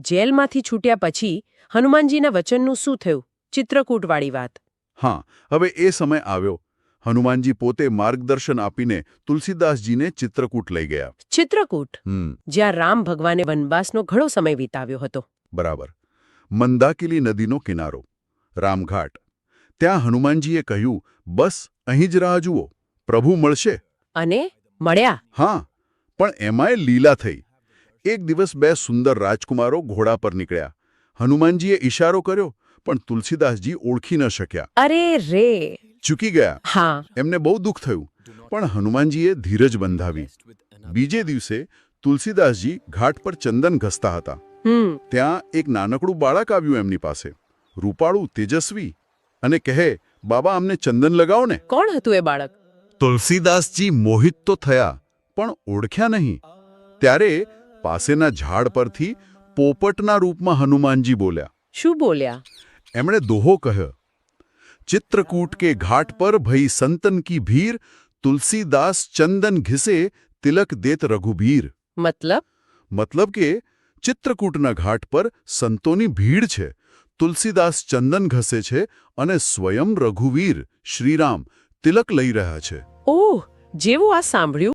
જેલમાંથી છૂટ્યા પછી હનુમાનજીના વચનનું શું થયું? ચિત્રકૂટવાળી વાત. હા, હવે એ સમય આવ્યો. હનુમાનજી પોતે માર્ગદર્શન આપીને તુલસીદાસજીને ચિત્રકૂટ લઈ ગયા. ચિત્રકૂટ, જ્યાં રામ ભગવાને વનવાસનો ઘણો સમય વિતાવ્યો હતો. બરાબર. મંદાકિની નદીનો કિનારો, રામઘાટ. ત્યાં હનુમાનજીએ કહ્યું, બસ અહીં જ રાહ જુઓ, પ્રભુ મળશે. અને મળ્યા. હા, પણ એમાંય લીલા થઈ. એક દિવસ બે સુંદર રાજકુમારો ઘોડા પર નીકળ્યા. હનુમાનજીએ ઈશારો કર્યો, પણ તુલસીદાસજી ઓળખી ન શક્યા. અરે રે! ચૂકી ગયા. હા. એમને બહુ દુઃખ થયું, પણ હનુમાનજીએ ધીરજ બંધાવી. બીજે દિવસે તુલસીદાસજી ઘાટ પર ચંદન ઘસતા હતા. ત્યાં એક નાનકડું બાળક આવ્યું એમની પાસે, રૂપાળું, તેજસ્વી, અને કહે, બાબા અમને ચંદન લગાવો ને. કોણ હતું એ બાળક? તુલસીદાસજી મોહિત તો થયા, પણ ઓળખ્યા નહીં. ત્યારે પાસેના ઝાડ પરથી પોપટના રૂપમાં હનુમાનજી બોલ્યા. શું બોલ્યા? એમણે દોહો કહ્યો, ચિત્રકૂટ કે ઘાટ પર ભઈ સંતન કી ભીર, તુલસીદાસ ચંદન ઘિસે તિલક દેત રઘુબીર. મતલબ કે ચિત્રકૂટના ઘાટ પર સંતોની ભીડ છે, તુલસીદાસ ચંદન ઘસે છે અને સ્વયં રઘુવીર શ્રીરામ તિલક લઈ રહ્યા છે. ઓહ, જેવું આ સાંભળ્યું